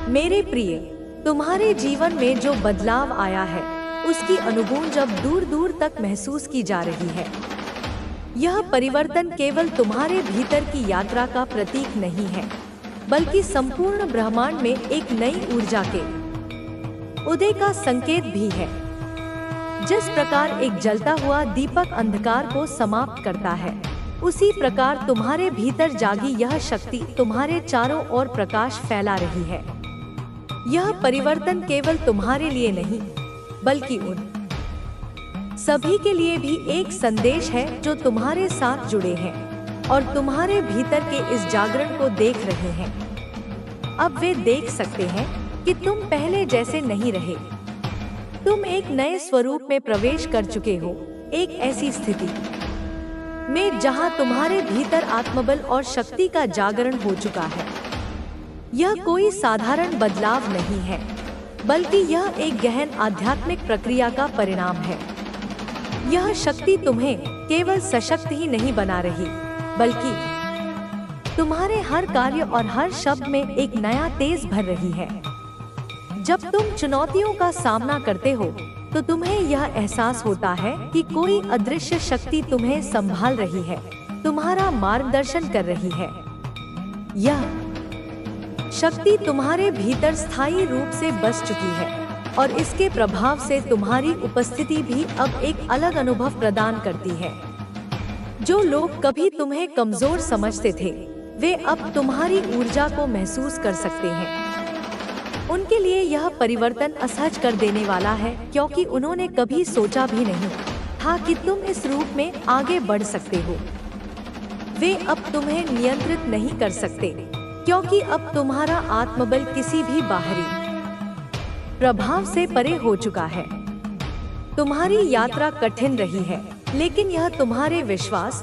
मेरे प्रिय, तुम्हारे जीवन में जो बदलाव आया है उसकी अनुभूति अब दूर दूर तक महसूस की जा रही है। यह परिवर्तन केवल तुम्हारे भीतर की यात्रा का प्रतीक नहीं है, बल्कि संपूर्ण ब्रह्मांड में एक नई ऊर्जा के उदय का संकेत भी है। जिस प्रकार एक जलता हुआ दीपक अंधकार को समाप्त करता है, उसी प्रकार तुम्हारे भीतर जागी यह शक्ति तुम्हारे चारों ओर प्रकाश फैला रही है। यह परिवर्तन केवल तुम्हारे लिए नहीं, बल्कि उन सभी के लिए भी एक संदेश है जो तुम्हारे साथ जुड़े हैं और तुम्हारे भीतर के इस जागरण को देख रहे हैं। अब वे देख सकते हैं कि तुम पहले जैसे नहीं रहे। तुम एक नए स्वरूप में प्रवेश कर चुके हो, एक ऐसी स्थिति में जहां तुम्हारे भीतर आत्मबल और शक्ति का जागरण हो चुका है। यह कोई साधारण बदलाव नहीं है, बल्कि यह एक गहन आध्यात्मिक प्रक्रिया का परिणाम है। यह शक्ति तुम्हें केवल सशक्त ही नहीं बना रही, बल्कि तुम्हारे हर कार्य और हर शब्द में एक नया तेज भर रही है। जब तुम चुनौतियों का सामना करते हो, तो तुम्हें यह एहसास होता है कि कोई अदृश्य शक्ति तुम्हें संभाल रही है, तुम्हारा मार्गदर्शन कर रही है। यह शक्ति तुम्हारे भीतर स्थायी रूप से बस चुकी है और इसके प्रभाव से तुम्हारी उपस्थिति भी अब एक अलग अनुभव प्रदान करती है। जो लोग कभी तुम्हें कमजोर समझते थे, वे अब तुम्हारी ऊर्जा को महसूस कर सकते हैं। उनके लिए यह परिवर्तन असहज कर देने वाला है, क्योंकि उन्होंने कभी सोचा भी नहीं था कि तुम इस रूप में आगे बढ़ सकते हो। वे अब तुम्हें नियंत्रित नहीं कर सकते, क्योंकि अब तुम्हारा आत्मबल किसी भी बाहरी प्रभाव से परे हो चुका है। तुम्हारी यात्रा कठिन रही है, लेकिन यह तुम्हारे विश्वास,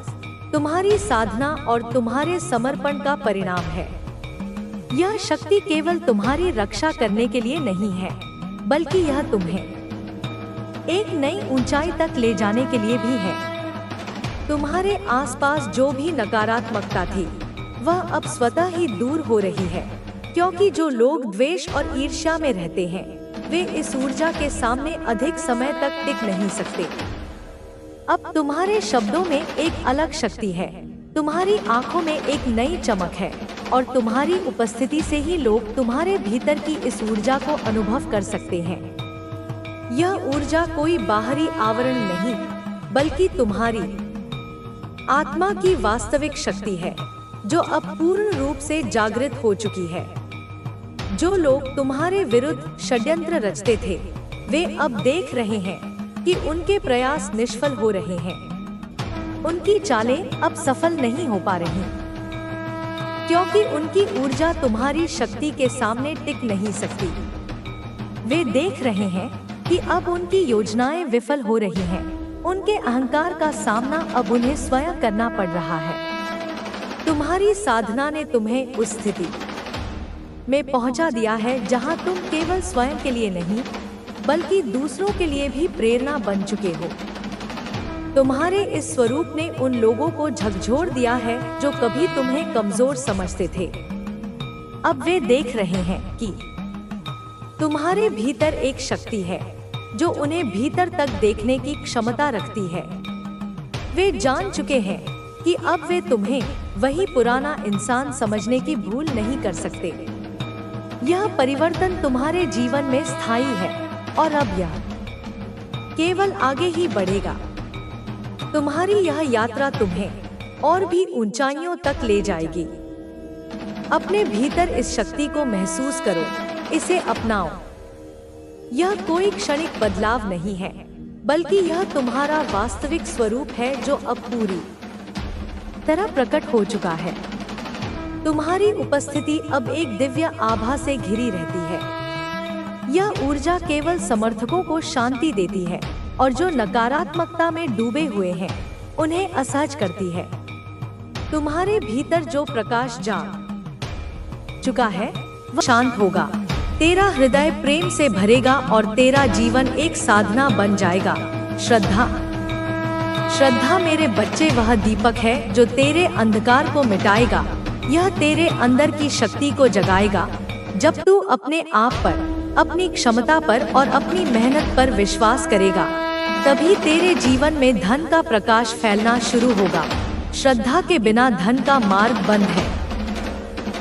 तुम्हारी साधना और तुम्हारे समर्पण का परिणाम है। यह शक्ति केवल तुम्हारी रक्षा करने के लिए नहीं है, बल्कि यह तुम्हें एक नई ऊंचाई तक ले जाने के लिए भी है। तुम्हारे आसपास जो भी नकारात्मकता थी, वह अब स्वतः ही दूर हो रही है, क्योंकि जो लोग द्वेष और ईर्ष्या में रहते हैं, वे इस ऊर्जा के सामने अधिक समय तक टिक नहीं सकते। अब तुम्हारे शब्दों में एक अलग शक्ति है, तुम्हारी आंखों में एक नई चमक है और तुम्हारी उपस्थिति से ही लोग तुम्हारे भीतर की इस ऊर्जा को अनुभव कर सकते हैं। यह ऊर्जा कोई बाहरी आवरण नहीं, बल्कि तुम्हारी आत्मा की वास्तविक शक्ति है, जो अब पूर्ण रूप से जागृत हो चुकी है। जो लोग तुम्हारे विरुद्ध षड्यंत्र रचते थे, वे अब देख रहे हैं कि उनके प्रयास निष्फल हो रहे हैं। उनकी चालें अब सफल नहीं हो पा रही, क्योंकि उनकी ऊर्जा तुम्हारी शक्ति के सामने टिक नहीं सकती। वे देख रहे हैं कि अब उनकी योजनाएं विफल हो रही हैं। उनके अहंकार का सामना अब उन्हें स्वयं करना पड़ रहा है। तुम्हारी साधना ने तुम्हें उस स्थिति में पहुंचा दिया है जहां तुम केवल स्वयं के लिए नहीं, बल्कि दूसरों के लिए भी प्रेरणा बन चुके हो। तुम्हारे इस स्वरूप ने उन लोगों को झकझोर दिया है जो कभी तुम्हें कमजोर समझते थे। अब वे देख रहे हैं कि तुम्हारे भीतर एक शक्ति है जो उन्हें भीतर तक देखने की क्षमता रखती है। वे जान चुके हैं कि अब वे तुम्हें वही पुराना इंसान समझने की भूल नहीं कर सकते। यह परिवर्तन तुम्हारे जीवन में स्थायी है और अब यह केवल आगे ही बढ़ेगा। तुम्हारी यह यात्रा तुम्हें और भी ऊंचाइयों तक ले जाएगी। अपने भीतर इस शक्ति को महसूस करो, इसे अपनाओ। यह कोई क्षणिक बदलाव नहीं है, बल्कि यह तुम्हारा वास्तविक स्वरूप है जो अब पूरी तरह प्रकट हो चुका है। तुम्हारी उपस्थिति अब एक दिव्य आभा से घिरी रहती है। यह ऊर्जा केवल समर्थकों को शांति देती है और जो नकारात्मकता में डूबे हुए हैं, उन्हें असहज करती है। तुम्हारे भीतर जो प्रकाश जाग चुका है, वह शांत होगा। तेरा हृदय प्रेम से भरेगा और तेरा जीवन एक साधना बन जाएगा। श्रद्धा मेरे बच्चे वह दीपक है जो तेरे अंधकार को मिटाएगा। यह तेरे अंदर की शक्ति को जगाएगा, जब तू अपने आप पर, अपनी क्षमता पर और अपनी मेहनत पर विश्वास करेगा, तभी तेरे जीवन में धन का प्रकाश फैलना शुरू होगा। श्रद्धा के बिना धन का मार्ग बंद है,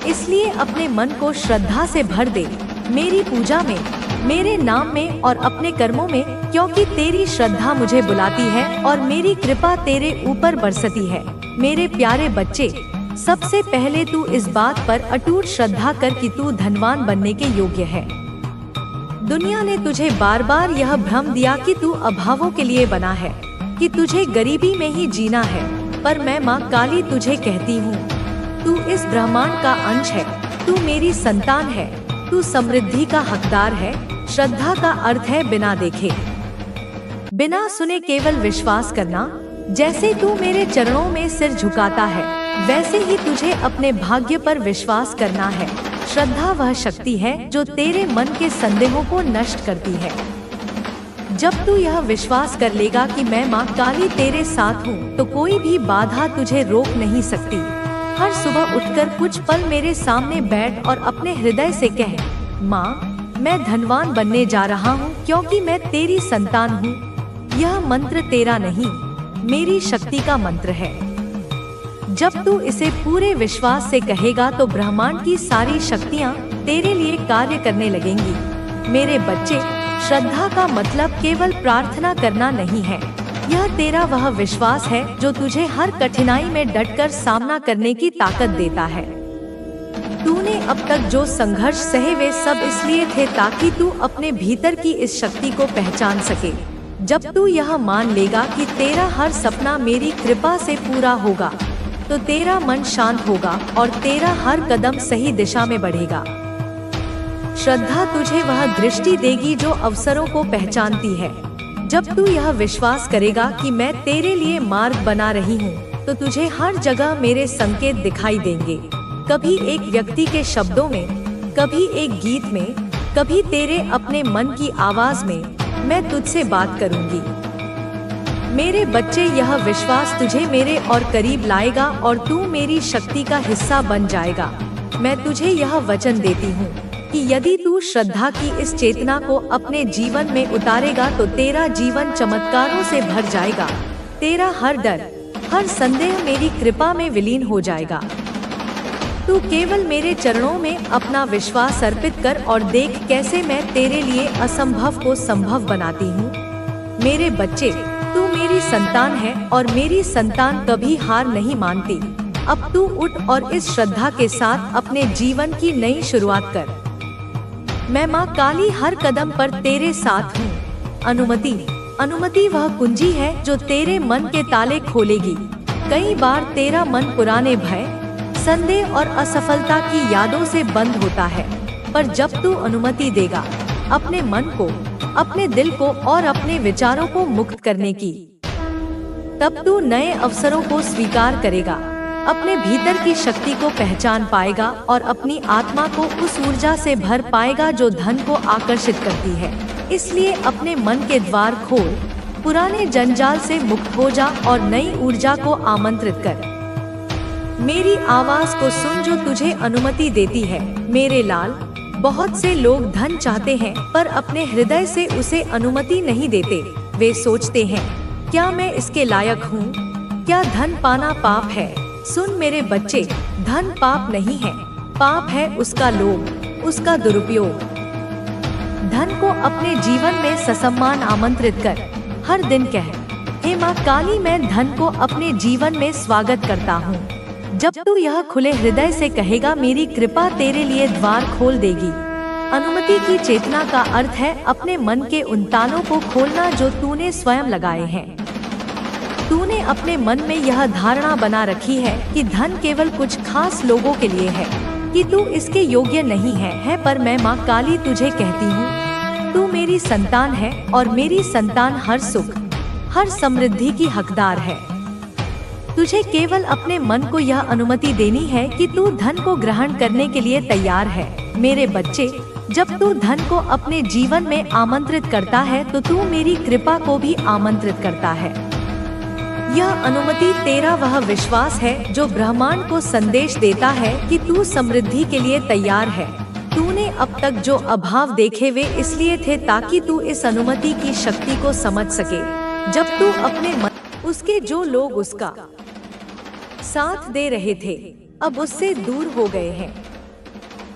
इसलिए अपने मन को श्रद्धा से भर दे, मेरी पूजा में, मेरे नाम में और अपने कर्मों में, क्योंकि तेरी श्रद्धा मुझे बुलाती है और मेरी कृपा तेरे ऊपर बरसती है। मेरे प्यारे बच्चे, सबसे पहले तू इस बात पर अटूट श्रद्धा कर कि तू धनवान बनने के योग्य है। दुनिया ने तुझे बार बार यह भ्रम दिया कि तू अभावों के लिए बना है, कि तुझे गरीबी में ही जीना है, पर मैं माँ काली तुझे कहती हूँ, तू इस ब्रह्मांड का अंश है, तू मेरी संतान है, तू समृद्धि का हकदार है। श्रद्धा का अर्थ है बिना देखे, बिना सुने केवल विश्वास करना। जैसे तू मेरे चरणों में सिर झुकाता है, वैसे ही तुझे अपने भाग्य पर विश्वास करना है। श्रद्धा वह शक्ति है जो तेरे मन के संदेहों को नष्ट करती है। जब तू यह विश्वास कर लेगा कि मैं माँ काली तेरे साथ हूँ, तो कोई भी बाधा तुझे रोक नहीं सकती। हर सुबह उठकर कुछ पल मेरे सामने बैठ और अपने हृदय से कह, माँ मैं धनवान बनने जा रहा हूँ, क्योंकि मैं तेरी संतान हूँ। यह मंत्र तेरा नहीं, मेरी शक्ति का मंत्र है। जब तू इसे पूरे विश्वास से कहेगा तो ब्रह्मांड की सारी शक्तियाँ तेरे लिए कार्य करने लगेंगी। मेरे बच्चे, श्रद्धा का मतलब केवल प्रार्थना करना नहीं है, यह तेरा वह विश्वास है जो तुझे हर कठिनाई में डटकर सामना करने की ताकत देता है। तूने अब तक जो संघर्ष सहे वे सब इसलिए थे ताकि तू अपने भीतर की इस शक्ति को पहचान सके। जब तू यह मान लेगा कि तेरा हर सपना मेरी कृपा से पूरा होगा, तो तेरा मन शांत होगा और तेरा हर कदम सही दिशा में बढ़ेगा। श्रद्धा तुझे वह दृष्टि देगी जो अवसरों को पहचानती है। जब तू यह विश्वास करेगा कि मैं तेरे लिए मार्ग बना रही हूँ, तो तुझे हर जगह मेरे संकेत दिखाई देंगे। कभी एक व्यक्ति के शब्दों में, कभी एक गीत में, कभी तेरे अपने मन की आवाज में मैं तुझसे बात करूंगी। मेरे बच्चे, यह विश्वास तुझे मेरे और करीब लाएगा और तू मेरी शक्ति का हिस्सा बन जाएगा। मैं तुझे यह वचन देती हूँ कि यदि तू श्रद्धा की इस चेतना को अपने जीवन में उतारेगा तो तेरा जीवन चमत्कारों से भर जाएगा। तेरा हर डर, हर संदेह मेरी कृपा में विलीन हो जाएगा। तू केवल मेरे चरणों में अपना विश्वास अर्पित कर और देख कैसे मैं तेरे लिए असंभव को संभव बनाती हूँ। मेरे बच्चे, तू मेरी संतान है और मेरी संतान कभी हार नहीं मानती। अब तू उठ और इस श्रद्धा के साथ अपने जीवन की नई शुरुआत कर। मैं माँ काली हर कदम पर तेरे साथ हूँ। अनुमति वह कुंजी है जो तेरे मन के ताले खोलेगी। कई बार तेरा मन पुराने भय, संदेह और असफलता की यादों से बंद होता है, पर जब तू अनुमति देगा अपने मन को, अपने दिल को और अपने विचारों को मुक्त करने की, तब तू नए अवसरों को स्वीकार करेगा, अपने भीतर की शक्ति को पहचान पाएगा और अपनी आत्मा को उस ऊर्जा से भर पाएगा जो धन को आकर्षित करती है। इसलिए अपने मन के द्वार खोल, पुराने जंजाल से मुक्त हो जा और नई ऊर्जा को आमंत्रित कर। मेरी आवाज को सुन जो तुझे अनुमति देती है। मेरे लाल, बहुत से लोग धन चाहते हैं पर अपने हृदय से उसे अनुमति नहीं देते। वे सोचते हैं, क्या मैं इसके लायक हूँ? क्या धन पाना पाप है? सुन मेरे बच्चे, धन पाप नहीं है, पाप है उसका लोभ, उसका दुरुपयोग। धन को अपने जीवन में ससम्मान आमंत्रित कर। हर दिन कह, हे माँ काली, मैं धन को अपने जीवन में स्वागत करता हूँ। जब तू यह खुले हृदय से कहेगा, मेरी कृपा तेरे लिए द्वार खोल देगी। अनुमति की चेतना का अर्थ है अपने मन के उन तालों को खोलना जो तूने स्वयं लगाए हैं। तूने अपने मन में यह धारणा बना रखी है कि धन केवल कुछ खास लोगों के लिए है, कि तू इसके योग्य नहीं है, पर मैं माँ काली तुझे कहती हूँ, तू मेरी संतान है और मेरी संतान हर सुख, हर समृद्धि की हकदार है। तुझे केवल अपने मन को यह अनुमति देनी है कि तू धन को ग्रहण करने के लिए तैयार है। मेरे बच्चे, जब तू धन को अपने जीवन में आमंत्रित करता है तो तू मेरी कृपा को भी आमंत्रित करता है। यह अनुमति तेरा वह विश्वास है जो ब्रह्मांड को संदेश देता है कि तू समृद्धि के लिए तैयार है। तूने अब तक जो अभाव देखे वे इसलिए थे ताकि तू इस अनुमति की शक्ति को समझ सके। जब तू अपने मन, उसके जो लोग उसका साथ दे रहे थे अब उससे दूर हो गए हैं।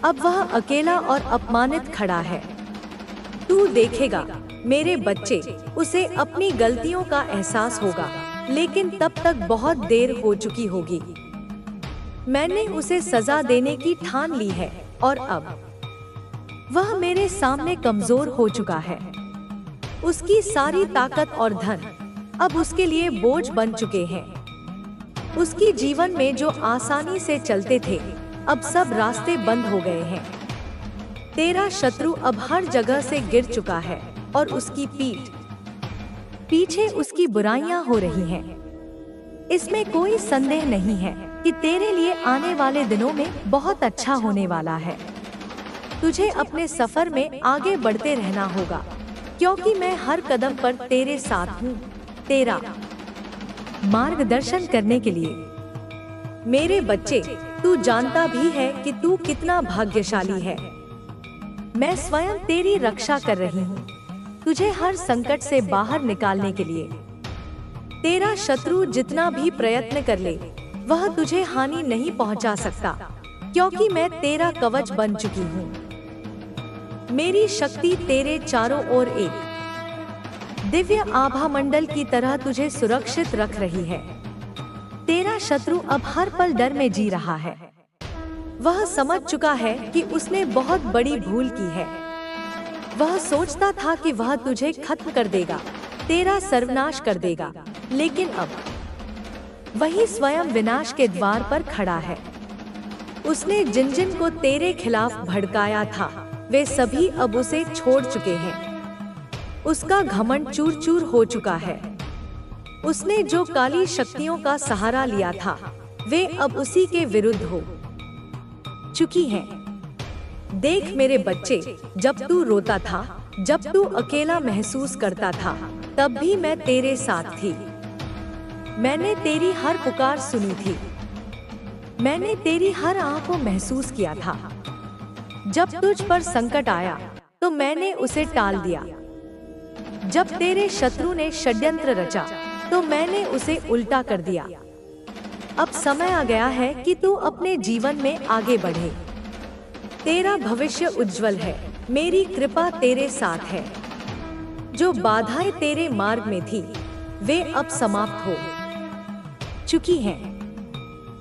अब वह अकेला और अपमानित खड़ा है। तू देखेगा मेरे बच्चे, उसे अपनी गलतियों का एहसास होगा, लेकिन तब तक बहुत देर हो चुकी होगी। मैंने उसे सजा देने की ठान ली है और अब वह मेरे सामने कमजोर हो चुका है। उसकी सारी ताकत और धन अब उसके लिए बोझ बन चुके हैं। उसकी जीवन में जो आसानी से चलते थे अब सब रास्ते बंद हो गए हैं। तेरा शत्रु अब हर जगह से गिर चुका है और उसकी पीछे उसकी बुराइयां हो रही हैं। इसमें कोई संदेह नहीं है कि तेरे लिए आने वाले दिनों में बहुत अच्छा होने वाला है। तुझे अपने सफर में आगे बढ़ते रहना होगा, क्योंकि मैं हर कदम पर तेरे साथ हूँ, तेरा मार्गदर्शन करने के लिए। मेरे बच्चे, तू जानता भी है कि तू कितना भाग्यशाली है। मैं स्वयं तेरी रक्षा कर रही हूँ, तुझे हर संकट से बाहर निकालने के लिए। तेरा शत्रु जितना भी प्रयत्न कर ले, वह तुझे हानि नहीं पहुँचा सकता, क्योंकि मैं तेरा कवच बन चुकी हूँ। मेरी शक्ति तेरे चारों ओर एक दिव्य आभा मंडल की तरह तुझे सुरक्षित रख रही है। तेरा शत्रु अब हर पल डर में जी रहा है। वह समझ चुका है कि उसने बहुत बड़ी भूल की है। वह सोचता था कि वह तुझे खत्म कर देगा, तेरा सर्वनाश कर देगा, लेकिन अब वही स्वयं विनाश के द्वार पर खड़ा है। उसने जिन जिन को तेरे खिलाफ भड़काया था वे सभी अब उसे छोड़ चुके हैं। उसका घमंड चूर चूर हो चुका है। उसने जो काली शक्तियों का सहारा लिया था वे अब उसी के विरुद्ध हो चुकी हैं। देख मेरे बच्चे, जब तू रोता था, जब तू अकेला महसूस करता था, तब भी मैं तेरे साथ थी। मैंने तेरी हर पुकार सुनी थी। मैंने तेरी हर आह को महसूस किया था। जब तुझ पर संकट आया तो मैंने उसे टाल दिया। जब तेरे शत्रु ने षड्यंत्र रचा तो मैंने उसे उल्टा कर दिया। अब समय आ गया है कि तू अपने जीवन में आगे बढ़े। तेरा भविष्य उज्जवल है, मेरी कृपा तेरे साथ है। जो बाधाएं तेरे मार्ग में थी वे अब समाप्त हो चुकी हैं।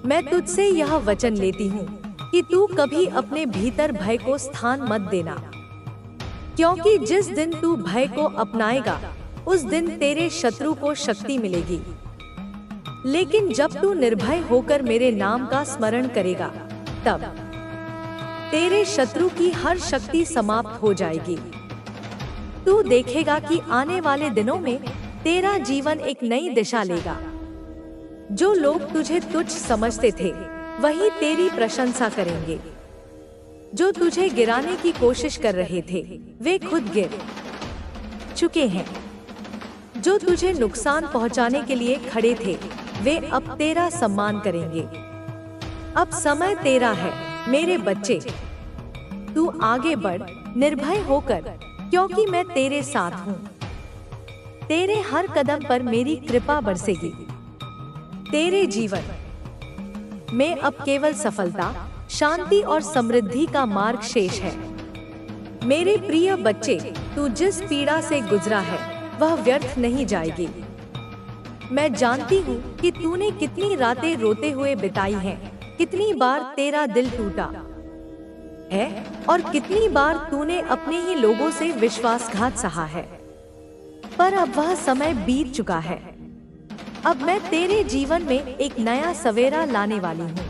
मैं तुझसे यह वचन लेती हूँ कि तू कभी अपने भीतर भय को स्थान मत देना, क्योंकि जिस दिन तू भय को अपनाएगा उस दिन तेरे शत्रु को शक्ति मिलेगी। लेकिन जब तू निर्भय होकर मेरे नाम का स्मरण करेगा तब तेरे शत्रु की हर शक्ति समाप्त हो जाएगी। तू देखेगा कि आने वाले दिनों में तेरा जीवन एक नई दिशा लेगा। जो लोग तुझे तुच्छ समझते थे वही तेरी प्रशंसा करेंगे। जो तुझे गिराने की कोशिश कर रहे थे वे खुद गिर चुके हैं। जो तुझे नुकसान पहुंचाने के लिए खड़े थे वे अब तेरा सम्मान करेंगे। अब समय तेरा है मेरे बच्चे। तू आगे बढ़ निर्भय होकर, क्योंकि मैं तेरे साथ हूँ। तेरे हर कदम पर मेरी कृपा बरसेगी। तेरे जीवन में अब केवल सफलता, शांति और समृद्धि का मार्ग शेष है। मेरे प्रिय बच्चे, तू जिस पीड़ा से गुजरा है वह व्यर्थ नहीं जाएगी। मैं जानती हूँ कि तूने कितनी रातें रोते हुए बिताई हैं, कितनी बार तेरा दिल टूटा है और कितनी बार तूने अपने ही लोगों से विश्वासघात सहा है। पर अब वह समय बीत चुका है। अब मैं तेरे जीवन में एक नया सवेरा लाने वाली हूँ।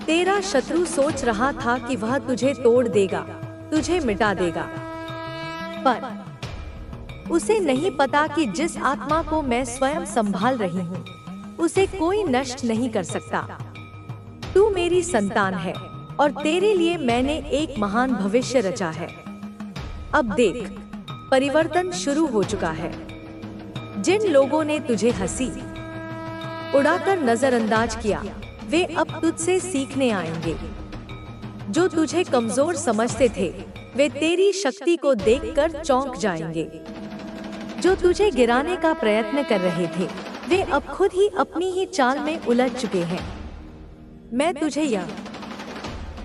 तेरा शत्रु सोच रहा था कि वह तुझे तोड़ देगा, तुझे मिटा देगा, पर उसे नहीं पता कि जिस आत्मा को मैं स्वयं संभाल रही हूँ उसे कोई नष्ट नहीं कर सकता। तू मेरी संतान है और तेरे लिए मैंने एक महान भविष्य रचा है। अब देख, परिवर्तन शुरू हो चुका है। जिन लोगों ने तुझे हंसी उड़ाकर नजरअंदाज किया वे अब तुझसे सीखने आएंगे। जो तुझे कमजोर समझते थे वे तेरी शक्ति को देखकर चौंक जाएंगे। जो तुझे गिराने का प्रयत्न कर रहे थे वे अब खुद ही अपनी ही चाल में उलझ चुके हैं। मैं तुझे यह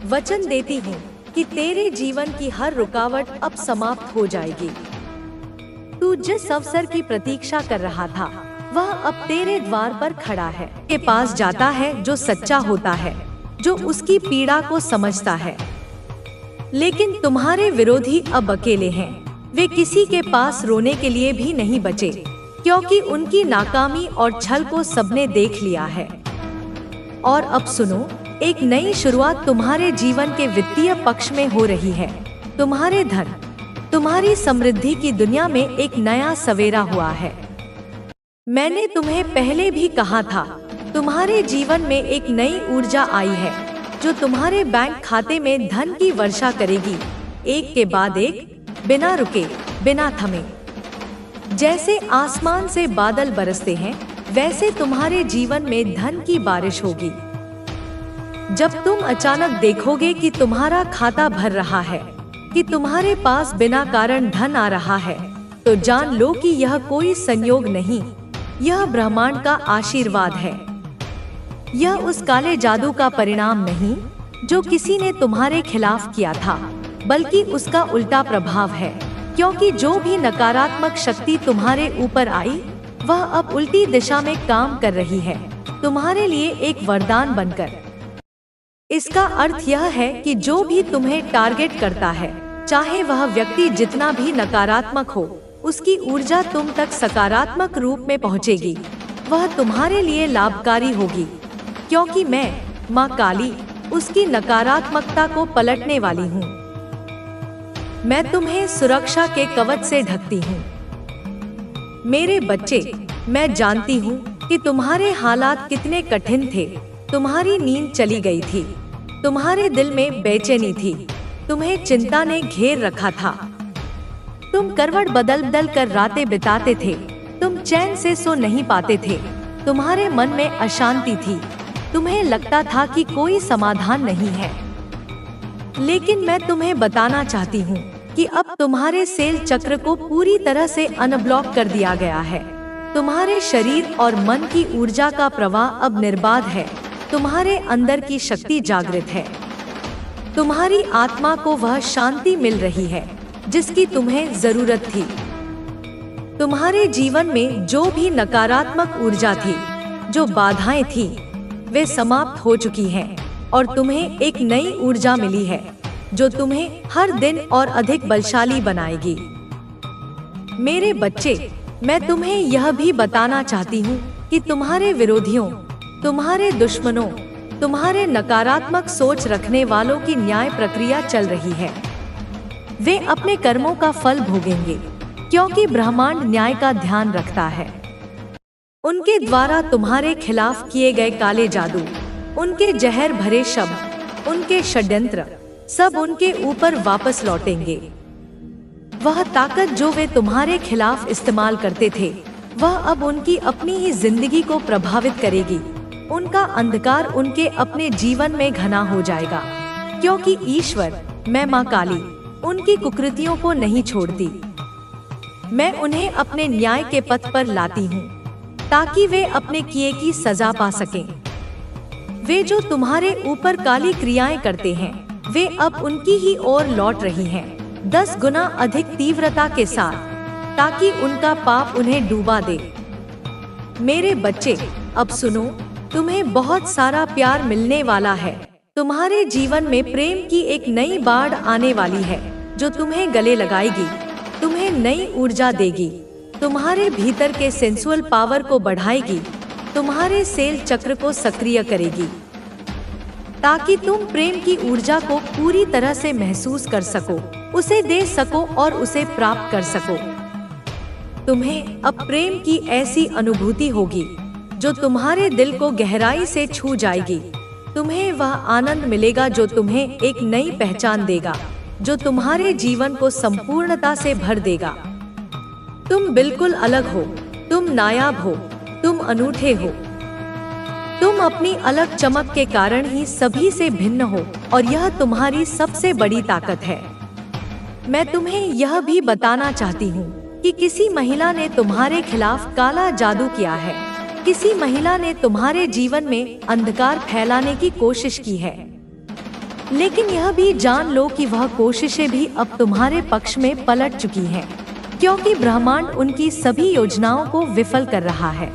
वचन देती हूँ कि तेरे जीवन की हर रुकावट अब समाप्त हो जाएगी। तू जिस अवसर की प्रतीक्षा कर रहा था वह अब तेरे द्वार पर खड़ा है। के पास जाता है जो सच्चा होता है, जो उसकी पीड़ा को समझता है। लेकिन तुम्हारे विरोधी अब अकेले हैं। वे किसी के पास रोने के लिए भी नहीं बचे, क्योंकि उनकी नाकामी और छल को सबने देख लिया है। और अब सुनो, एक नई शुरुआत तुम्हारे जीवन के वित्तीय पक्ष में हो रही है। तुम्हारे धन, तुम्हारी समृद्धि की दुनिया में एक नया सवेरा हुआ है। मैंने तुम्हें पहले भी कहा था, तुम्हारे जीवन में एक नई ऊर्जा आई है जो तुम्हारे बैंक खाते में धन की वर्षा करेगी, एक के बाद एक, बिना रुके, बिना थमे। जैसे आसमान से बादल बरसते हैं वैसे तुम्हारे जीवन में धन की बारिश होगी। जब तुम अचानक देखोगे कि तुम्हारा खाता भर रहा है, कि तुम्हारे पास बिना कारण धन आ रहा है, तो जान लो कि यह कोई संयोग नहीं, यह ब्रह्मांड का आशीर्वाद है। यह उस काले जादू का परिणाम नहीं जो किसी ने तुम्हारे खिलाफ किया था, बल्कि उसका उल्टा प्रभाव है। क्योंकि जो भी नकारात्मक शक्ति तुम्हारे ऊपर आई वह अब उल्टी दिशा में काम कर रही है, तुम्हारे लिए एक वरदान बनकर। इसका अर्थ यह है कि जो भी तुम्हें टारगेट करता है, चाहे वह व्यक्ति जितना भी नकारात्मक हो, उसकी ऊर्जा तुम तक सकारात्मक रूप में पहुंचेगी। वह तुम्हारे लिए लाभकारी होगी, क्योंकि मैं, माँ काली, उसकी नकारात्मकता को पलटने वाली हूँ। मैं तुम्हें सुरक्षा के कवच से ढकती हूँ। मेरे बच्चे, मैं जानती हूँ कि तुम्हारे हालात कितने कठिन थे। तुम्हारी नींद चली गई थी, तुम्हारे दिल में बेचैनी थी, तुम्हें चिंता ने घेर रखा था। तुम करवट बदल बदल कर रातें बिताते थे, तुम चैन से सो नहीं पाते थे, तुम्हारे मन में अशांति थी, तुम्हें लगता था कि कोई समाधान नहीं है। लेकिन मैं तुम्हें बताना चाहती हूँ कि अब तुम्हारे सेल चक्र को पूरी तरह से अनब्लॉक कर दिया गया है। तुम्हारे शरीर और मन की ऊर्जा का प्रवाह अब निर्बाध है। तुम्हारे अंदर की शक्ति जागृत है। तुम्हारी आत्मा को वह शांति मिल रही है जिसकी तुम्हें जरूरत थी। तुम्हारे जीवन में जो भी नकारात्मक ऊर्जा थी, जो बाधाएं थी, वे समाप्त हो चुकी हैं और तुम्हें एक नई ऊर्जा मिली है जो तुम्हें हर दिन और अधिक बलशाली बनाएगी। मेरे बच्चे, मैं तुम्हें यह भी बताना चाहती हूँ कि तुम्हारे विरोधियों, तुम्हारे दुश्मनों, तुम्हारे नकारात्मक सोच रखने वालों की न्याय प्रक्रिया चल रही है। वे अपने कर्मों का फल भोगेंगे, क्योंकि ब्रह्मांड न्याय का ध्यान रखता है। उनके द्वारा तुम्हारे खिलाफ किए गए काले जादू, उनके जहर भरे शब्द, उनके षड्यंत्र, सब उनके ऊपर वापस लौटेंगे। वह ताकत जो वे तुम्हारे खिलाफ इस्तेमाल करते थे, वह अब उनकी अपनी ही जिंदगी को प्रभावित करेगी। उनका अंधकार उनके अपने जीवन में घना हो जाएगा, क्योंकि ईश्वर, मैं माँ काली, उनकी कुकृतियों को नहीं छोड़ती। मैं उन्हें अपने न्याय के पथ पर लाती हूँ ताकि वे अपने किए की सजा पा सकें। वे जो तुम्हारे ऊपर काली क्रियाएं करते हैं, वे अब उनकी ही ओर लौट रही हैं, 10 गुना अधिक तीव्रता के साथ, ताकि उनका पाप उन्हें डूबा दे। मेरे बच्चे, अब सुनो, तुम्हें बहुत सारा प्यार मिलने वाला है। तुम्हारे जीवन में प्रेम की एक नई बाढ़ आने वाली है जो तुम्हें गले लगाएगी, तुम्हें नई ऊर्जा देगी, तुम्हारे भीतर के सेंसुअल पावर को बढ़ाएगी, तुम्हारे सेल चक्र को सक्रिय करेगी, ताकि तुम प्रेम की ऊर्जा को पूरी तरह से महसूस कर सको, उसे दे सको और उसे प्राप्त कर सको। तुम्हें अब प्रेम की ऐसी अनुभूति होगी जो तुम्हारे दिल को गहराई से छू जाएगी। तुम्हें वह आनंद मिलेगा जो तुम्हें एक नई पहचान देगा, जो तुम्हारे जीवन को संपूर्णता से भर देगा। तुम बिल्कुल अलग हो, तुम नायाब हो, तुम अनूठे हो, तुम अपनी अलग चमक के कारण ही सभी से भिन्न हो और यह तुम्हारी सबसे बड़ी ताकत है। मैं तुम्हें यह भी बताना चाहती हूँ कि किसी महिला ने तुम्हारे खिलाफ काला जादू किया है। किसी महिला ने तुम्हारे जीवन में अंधकार फैलाने की कोशिश की है, लेकिन यह भी जान लो कि वह कोशिशें भी अब तुम्हारे पक्ष में पलट चुकी हैं, क्योंकि ब्रह्मांड उनकी सभी योजनाओं को विफल कर रहा है।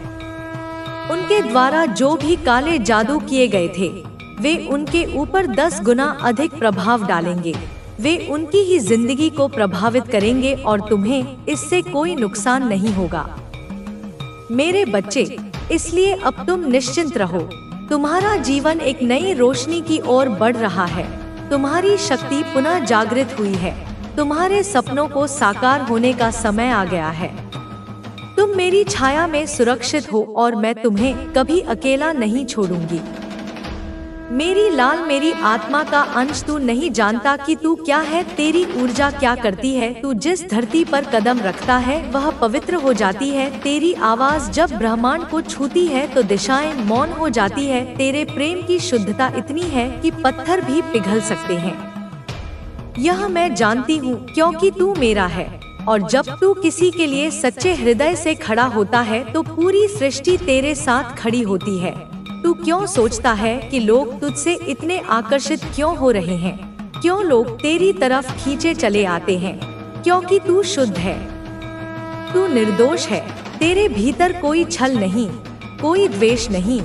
उनके द्वारा जो भी काले जादू किए गए थे, वे उनके ऊपर 10 गुना अधिक प्रभाव डालेंगे। वे उनकी ही जिंदगी को प्रभावित करेंगे और तुम्हें इससे कोई नुकसान नहीं होगा। मेरे बच्चे, इसलिए अब तुम निश्चिंत रहो। तुम्हारा जीवन एक नई रोशनी की ओर बढ़ रहा है। तुम्हारी शक्ति पुनः जागृत हुई है। तुम्हारे सपनों को साकार होने का समय आ गया है। तुम मेरी छाया में सुरक्षित हो और मैं तुम्हें कभी अकेला नहीं छोड़ूंगी। मेरी लाल, मेरी आत्मा का अंश, तू नहीं जानता कि तू क्या है, तेरी ऊर्जा क्या करती है। तू जिस धरती पर कदम रखता है वह पवित्र हो जाती है। तेरी आवाज जब ब्रह्मांड को छूती है तो दिशाएं मौन हो जाती है। तेरे प्रेम की शुद्धता इतनी है कि पत्थर भी पिघल सकते हैं। यह मैं जानती हूँ क्योंकि तू मेरा है। और जब तू किसी के लिए सच्चे हृदय से खड़ा होता है तो पूरी सृष्टि तेरे साथ खड़ी होती है। तू क्यों सोचता है कि लोग तुझसे इतने आकर्षित क्यों हो रहे हैं? क्यों लोग तेरी तरफ खींचे चले आते हैं? क्योंकि तू शुद्ध है, तू निर्दोष है। तेरे भीतर कोई छल नहीं, कोई द्वेष नहीं।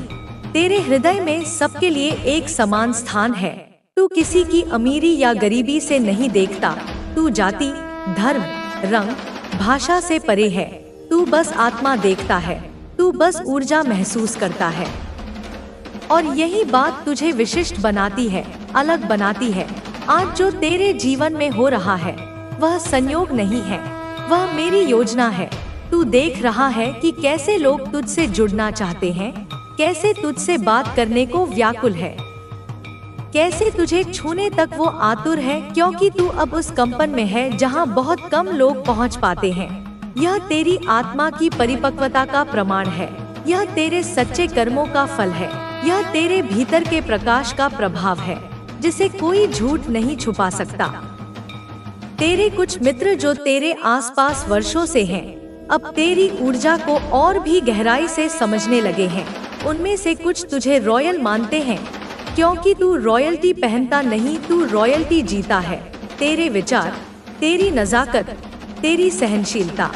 तेरे हृदय में सबके लिए एक समान स्थान है। तू किसी की अमीरी या गरीबी से नहीं देखता। तू जाति, धर्म, रंग, भाषा से परे है। तू बस आत्मा देखता है। तू बस ऊर्जा महसूस करता है। और यही बात तुझे विशिष्ट बनाती है, अलग बनाती है। आज जो तेरे जीवन में हो रहा है वह संयोग नहीं है, वह मेरी योजना है। तू देख रहा है कि कैसे लोग तुझसे जुड़ना चाहते हैं, कैसे तुझसे बात करने को व्याकुल है, कैसे तुझे छूने तक वो आतुर है, क्योंकि तू अब उस कंपन में है जहाँ बहुत कम लोग पहुँच पाते हैं। यह तेरी आत्मा की परिपक्वता का प्रमाण है। यह तेरे सच्चे कर्मों का फल है। यह तेरे भीतर के प्रकाश का प्रभाव है जिसे कोई झूठ नहीं छुपा सकता। तेरे कुछ मित्र जो तेरे आसपास वर्षों से हैं, अब तेरी ऊर्जा को और भी गहराई से समझने लगे हैं। उनमें से कुछ तुझे रॉयल मानते हैं, क्योंकि तू रॉयल्टी पहनता नहीं, तू रॉयल्टी जीता है। तेरे विचार, तेरी नजाकत, तेरी सहनशीलता,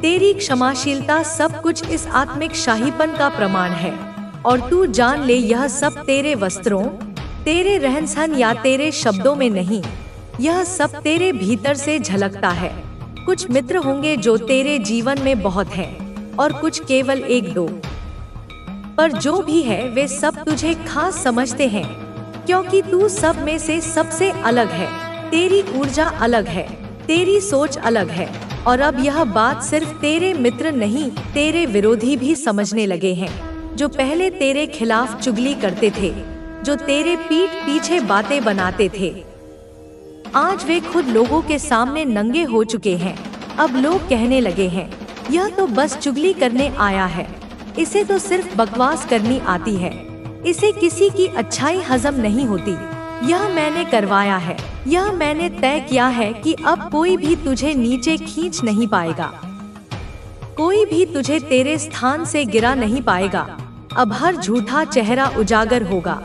तेरी क्षमाशीलता, सब कुछ इस आत्मिक शाहीपन का प्रमाण है। और तू जान ले, यह सब तेरे वस्त्रों, तेरे रहन सहन या तेरे शब्दों में नहीं, यह सब तेरे भीतर से झलकता है। कुछ मित्र होंगे जो तेरे जीवन में बहुत हैं, और कुछ केवल 1-2, पर जो भी है वे सब तुझे खास समझते हैं, क्योंकि तू सब में से सबसे अलग है। तेरी ऊर्जा अलग है, तेरी सोच अलग है। और अब यह बात सिर्फ तेरे मित्र नहीं, तेरे विरोधी भी समझने लगे हैं, जो पहले तेरे खिलाफ चुगली करते थे, जो तेरे पीठ पीछे बातें बनाते थे। आज वे खुद लोगों के सामने नंगे हो चुके हैं। अब लोग कहने लगे हैं, यह तो बस चुगली करने आया है, इसे तो सिर्फ बकवास करनी आती है, इसे किसी की अच्छाई हजम नहीं होती। यह मैंने करवाया है, यह मैंने तय किया है कि अब कोई भी तुझे नीचे खींच नहीं पाएगा, कोई भी तुझे तेरे स्थान से गिरा नहीं पाएगा। अब हर झूठा चेहरा उजागर होगा,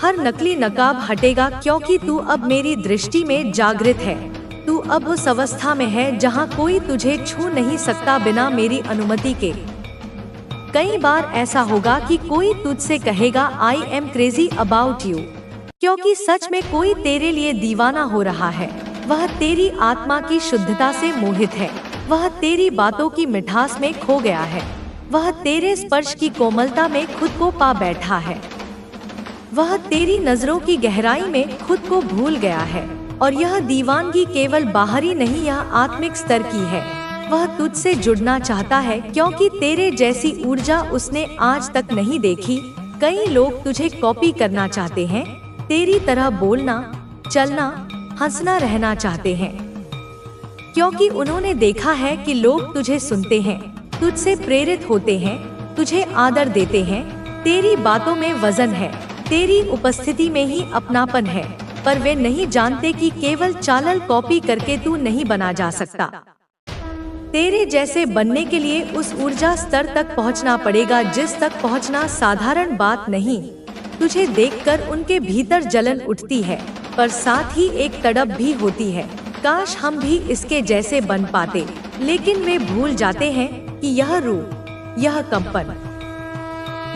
हर नकली नकाब हटेगा, क्योंकि तू अब मेरी दृष्टि में जागृत है। तू अब उस अवस्था में है जहां कोई तुझे छू नहीं सकता बिना मेरी अनुमति के। कई बार ऐसा होगा कि कोई तुझसे कहेगा, I am crazy about you, क्योंकि सच में कोई तेरे लिए दीवाना हो रहा है। वह तेरी आत्मा की शुद्धता से मोहित है, वह तेरी बातों की मिठास में खो गया है, वह तेरे स्पर्श की कोमलता में खुद को पा बैठा है, वह तेरी नजरों की गहराई में खुद को भूल गया है। और यह दीवानगी केवल बाहरी नहीं, यह आत्मिक स्तर की है। वह तुझसे जुड़ना चाहता है, क्योंकि तेरे जैसी ऊर्जा उसने आज तक नहीं देखी। कई लोग तुझे कॉपी करना चाहते हैं, तेरी तरह बोलना, चलना, हंसना, रहना चाहते हैं, क्योंकि उन्होंने देखा है कि लोग तुझे सुनते हैं, तुझसे प्रेरित होते हैं, तुझे आदर देते हैं, तेरी बातों में वजन है, तेरी उपस्थिति में ही अपनापन है, पर वे नहीं जानते कि केवल चालल कॉपी करके तू नहीं बना जा सकता। तेरे जैसे बनने के लिए उस ऊर्जा स्तर तक पहुंचना पड़ेगा जिस तक पहुंचना साधारण बात नहीं। तुझे देखकर उनके भीतर जलन उठती है, पर साथ ही एक तड़प भी होती है, काश हम भी इसके जैसे बन पाते। लेकिन वे भूल जाते हैं कि यह रूप, यह कंपन,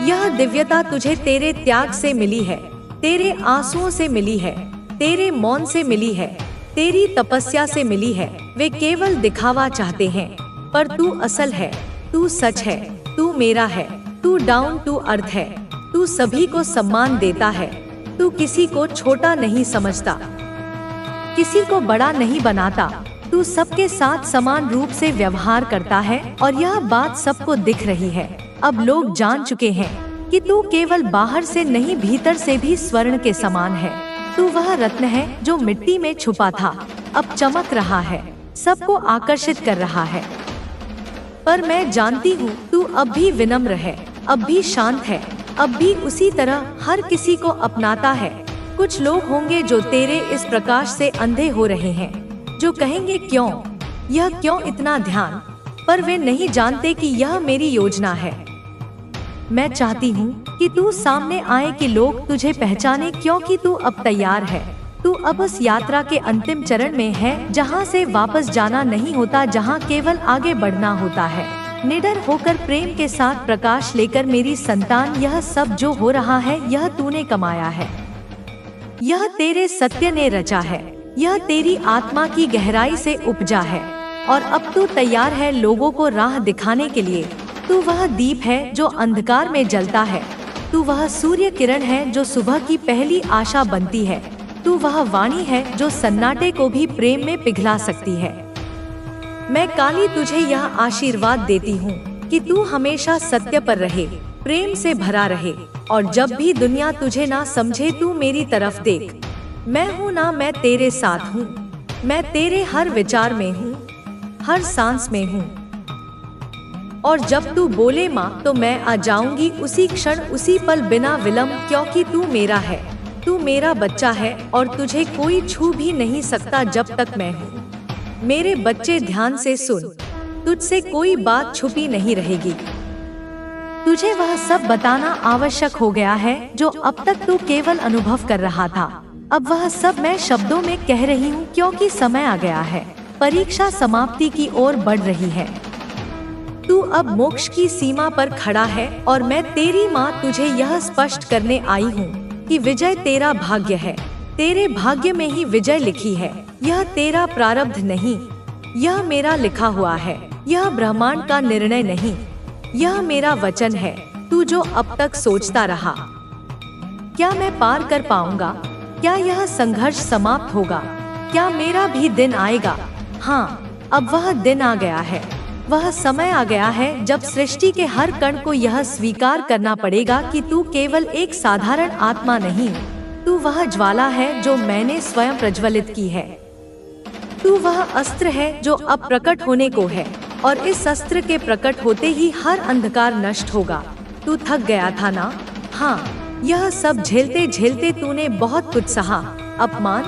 यह दिव्यता तुझे तेरे त्याग से मिली है, तेरे आंसुओं से मिली है, तेरे मौन से मिली है, तेरी तपस्या से मिली है। वे केवल दिखावा चाहते हैं, पर तू असल है, तू सच है, तू मेरा है, तू डाउन टू अर्थ है, तू सभी को सम्मान देता है, तू किसी को छोटा नहीं समझता, किसी को बड़ा नहीं बनाता, तू सबके साथ समान रूप से व्यवहार करता है और यह बात सबको दिख रही है। अब लोग जान चुके हैं कि तू केवल बाहर से नहीं भीतर से भी स्वर्ण के समान है। तू वह रत्न है जो मिट्टी में छुपा था, अब चमक रहा है, सबको आकर्षित कर रहा है। पर मैं जानती हूँ तू अब भी विनम्र है, अब भी शांत है, अब भी उसी तरह हर किसी को अपनाता है। कुछ लोग होंगे जो तेरे इस प्रकाश से अंधे हो रहे हैं, जो कहेंगे क्यों, यह क्यों इतना ध्यान, पर वे नहीं जानते कि यह मेरी योजना है। मैं चाहती हूँ कि तू सामने आए, कि लोग तुझे पहचाने, क्योंकि तू अब तैयार है। तू अब उस यात्रा के अंतिम चरण में है जहाँ से वापस जाना नहीं होता, जहाँ केवल आगे बढ़ना होता है। निडर होकर प्रेम के साथ प्रकाश लेकर मेरी संतान, यह सब जो हो रहा है यह तूने कमाया है, यह तेरे सत्य ने रचा है, यह तेरी आत्मा की गहराई से उपजा है और अब तू तैयार है लोगों को राह दिखाने के लिए। तू वह दीप है जो अंधकार में जलता है, तू वह सूर्य किरण है जो सुबह की पहली आशा बनती है, तू वह वाणी है जो सन्नाटे को भी प्रेम में पिघला सकती है। मैं काली तुझे यह आशीर्वाद देती हूँ कि तू हमेशा सत्य पर रहे, प्रेम से भरा रहे और जब भी दुनिया तुझे ना समझे तू मेरी तरफ देख। मैं हूँ ना, मैं तेरे साथ हूँ, मैं तेरे हर विचार में हूँ, हर सांस में हूँ। और जब तू बोले माँ तो मैं आ जाऊंगी उसी क्षण, उसी पल, बिना विलंब, क्योंकि तू मेरा है, तू मेरा बच्चा है और तुझे कोई छू भी नहीं सकता जब तक मैं हूँ। मेरे बच्चे ध्यान से सुन, तुझसे कोई बात छुपी नहीं रहेगी। तुझे वह सब बताना आवश्यक हो गया है जो अब तक तू केवल अनुभव कर रहा था। अब वह सब मैं शब्दों में कह रही हूँ, क्योंकि समय आ गया है, परीक्षा समाप्ति की ओर बढ़ रही है। तू अब मोक्ष की सीमा पर खड़ा है और मैं तेरी माँ तुझे यह स्पष्ट करने आई हूँ कि विजय तेरा भाग्य है, तेरे भाग्य में ही विजय लिखी है। यह तेरा प्रारब्ध नहीं, यह मेरा लिखा हुआ है, यह ब्रह्मांड का निर्णय नहीं, यह मेरा वचन है। तू जो अब तक सोचता रहा, क्या मैं पार कर पाऊंगा, क्या यह संघर्ष समाप्त होगा, क्या मेरा भी दिन आएगा? हाँ, अब वह दिन आ गया है, वह समय आ गया है जब सृष्टि के हर कण को यह स्वीकार करना पड़ेगा कि तू केवल एक साधारण आत्मा नहीं, तू वह ज्वाला है जो मैंने स्वयं प्रज्वलित की है। तू वह अस्त्र है जो अब प्रकट होने को है और इस अस्त्र के प्रकट होते ही हर अंधकार नष्ट होगा। तू थक गया था ना? हाँ, यह सब झेलते झेलते तूने बहुत कुछ सहा, अपमान,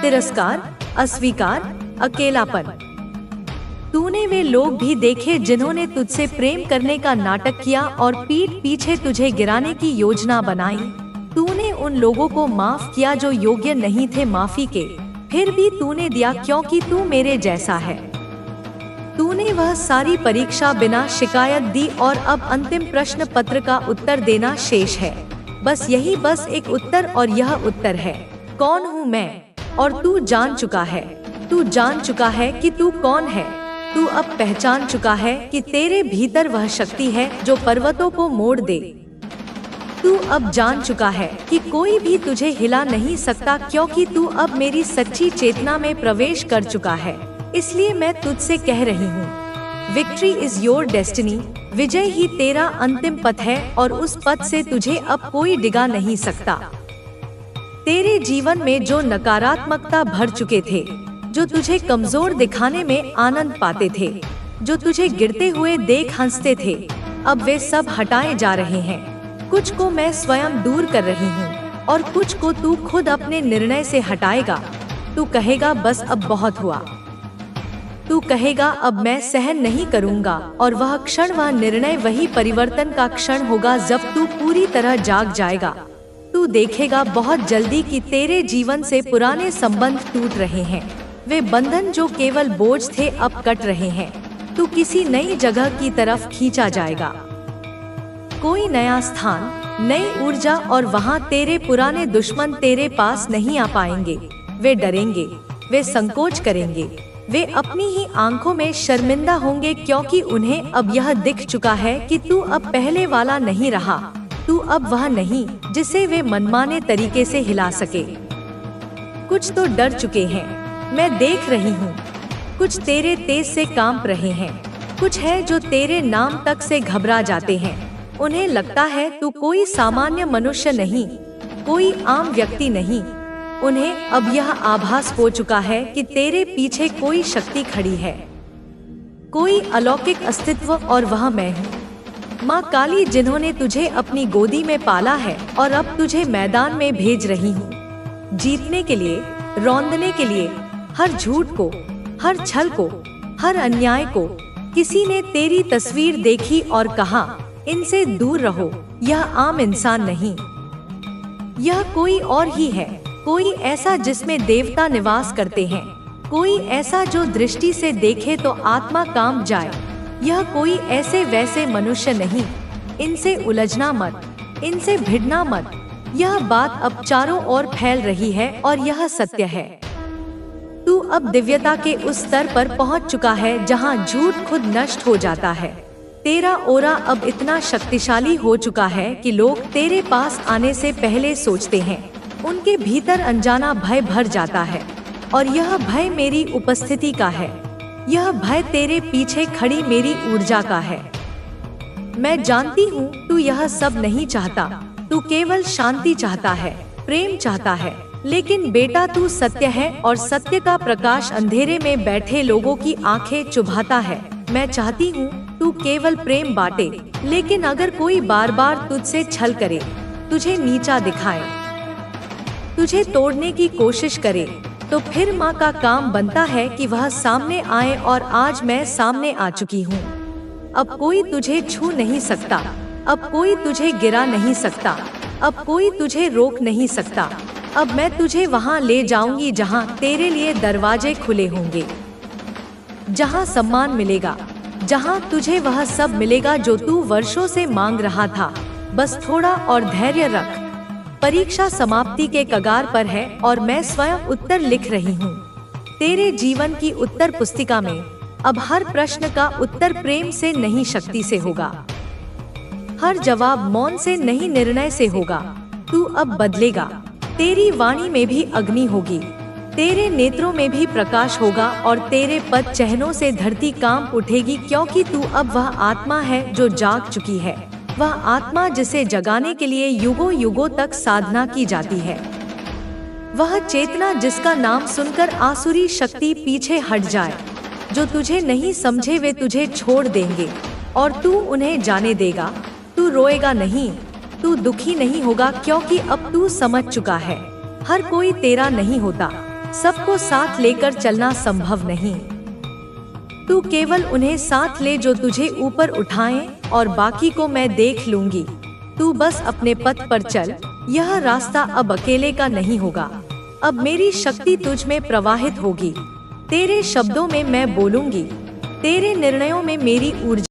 तिरस्कार, अस्वीकार, अकेलापन। तूने वे लोग भी देखे जिन्होंने तुझसे प्रेम करने का नाटक किया और पीठ पीछे तुझे गिराने की योजना बनाई। तूने उन लोगों को माफ किया जो योग्य नहीं थे माफी के, फिर भी तूने दिया क्योंकि तू मेरे जैसा है। तूने वह सारी परीक्षा बिना शिकायत दी और अब अंतिम प्रश्न पत्र का उत्तर देना शेष है। बस यही, बस एक उत्तर, और यह उत्तर है, कौन हूँ मैं? और तू जान चुका है, तू जान चुका है कि तू कौन है। तू अब पहचान चुका है कि तेरे भीतर वह शक्ति है जो पर्वतों को मोड़ दे। तू अब जान चुका है कि कोई भी तुझे हिला नहीं सकता, क्योंकि तू अब मेरी सच्ची चेतना में प्रवेश कर चुका है। इसलिए मैं तुझसे कह रही हूँ, विक्ट्री इज योर डेस्टिनी। विजय ही तेरा अंतिम पथ है और उस पथ से तुझे अब कोई डिगा नहीं सकता। तेरे जीवन में जो नकारात्मकता भर चुके थे, जो तुझे कमजोर दिखाने में आनंद पाते थे, जो तुझे गिरते हुए देख हंसते थे, अब वे सब हटाए जा रहे हैं। कुछ को मैं स्वयं दूर कर रही हूँ और कुछ को तू खुद अपने निर्णय से हटाएगा। तू कहेगा बस अब बहुत हुआ। तू कहेगा अब मैं सहन नहीं करूँगा, और वह क्षण, वह निर्णय, वही परिवर्तन का क्षण होगा जब तू पूरी तरह जाग जाएगा। तू देखेगा बहुत जल्दी कि तेरे जीवन से पुराने संबंध टूट रहे हैं। वे बंधन जो केवल बोझ थे अब कट रहे हैं। तू किसी नई जगह की तरफ खींचा जाएगा। कोई नया स्थान, नई ऊर्जा, और वहाँ तेरे पुराने दुश्मन तेरे पास नहीं आ पाएंगे। वे डरेंगे, वे संकोच करेंगे, वे अपनी ही आंखों में शर्मिंदा होंगे, क्योंकि उन्हें अब यह दिख चुका है कि तू अब पहले वाला नहीं रहा। तू अब वह नहीं जिसे वे मनमाने तरीके से हिला सके। कुछ तो डर चुके हैं, मैं देख रही हूँ। कुछ तेरे तेज से कांप रहे हैं। कुछ है जो तेरे नाम तक से घबरा जाते हैं। उन्हें लगता है तू कोई सामान्य मनुष्य नहीं, कोई आम व्यक्ति नहीं। उन्हें अब यह आभास हो चुका है कि तेरे पीछे कोई शक्ति खड़ी है, कोई अलौकिक अस्तित्व, और वह मैं हूँ, माँ काली, जिन्होंने तुझे अपनी गोदी में पाला है और अब तुझे मैदान में भेज रही हूँ। जीतने के लिए, रौंदने के लिए, हर झूठ को, हर छल को, हर अन्याय को। किसी ने तेरी तस्वीर देखी और कहा इनसे दूर रहो, यह आम इंसान नहीं, यह कोई और ही है। कोई ऐसा जिसमें देवता निवास करते हैं, कोई ऐसा जो दृष्टि से देखे तो आत्मा कांप जाए। यह कोई ऐसे वैसे मनुष्य नहीं। इनसे उलझना मत, इनसे भिड़ना मत। यह बात अब चारों ओर फैल रही है और यह सत्य है। तू अब दिव्यता के उस स्तर पर पहुंच चुका है जहां झूठ खुद नष्ट हो जाता है। तेरा ओरा अब इतना शक्तिशाली हो चुका है कि लोग तेरे पास आने से पहले सोचते हैं। उनके भीतर अनजाना भय भर जाता है, और यह भय मेरी उपस्थिति का है। यह भय तेरे पीछे खड़ी मेरी ऊर्जा का है। मैं जानती हूँ तू यह सब नहीं चाहता। तू केवल शांति चाहता है, प्रेम चाहता है। लेकिन बेटा, तू सत्य है, और सत्य का प्रकाश अंधेरे में बैठे लोगों की आंखें चुभाता है। मैं चाहती हूँ तू केवल प्रेम बांटे, लेकिन अगर कोई बार बार तुझसे छल करे, तुझे नीचा दिखाए, तुझे तोड़ने की कोशिश करे, तो फिर माँ का काम बनता है कि वह सामने आए। और आज मैं सामने आ चुकी हूँ। अब कोई तुझे छू नहीं सकता, अब कोई तुझे गिरा नहीं सकता, अब कोई तुझे रोक नहीं सकता। अब मैं तुझे वहाँ ले जाऊंगी जहाँ तेरे लिए दरवाजे खुले होंगे, जहाँ सम्मान मिलेगा, जहाँ तुझे वह सब मिलेगा जो तू वर्षों से मांग रहा था। बस थोड़ा और धैर्य रख। परीक्षा समाप्ति के कगार पर है और मैं स्वयं उत्तर लिख रही हूँ। तेरे जीवन की उत्तर पुस्तिका में अब हर प्रश्न का उत्तर प्रेम से नहीं, शक्ति से होगा। हर जवाब मौन से नहीं, निर्णय से होगा। तू अब बदलेगा। तेरी वाणी में भी अग्नि होगी, तेरे नेत्रों में भी प्रकाश होगा, और तेरे पद चहनों से धरती कांप उठेगी, क्योंकि तू अब वह आत्मा है जो जाग चुकी है। वह आत्मा जिसे जगाने के लिए युगों युगों तक साधना की जाती है। वह चेतना जिसका नाम सुनकर आसुरी शक्ति पीछे हट जाए। जो तुझे नहीं समझे वे तुझे छोड़ देंगे, और तू उन्हें जाने देगा। तू रोएगा नहीं, तू दुखी नहीं होगा, क्योंकि अब तू समझ चुका है हर कोई तेरा नहीं होता। सबको साथ लेकर चलना संभव नहीं। तू केवल उन्हें साथ ले जो तुझे ऊपर उठाएं, और बाकी को मैं देख लूंगी। तू बस अपने पथ पर चल। यह रास्ता अब अकेले का नहीं होगा। अब मेरी शक्ति तुझ में प्रवाहित होगी। तेरे शब्दों में मैं बोलूंगी, तेरे निर्णयों में मेरी ऊर्जा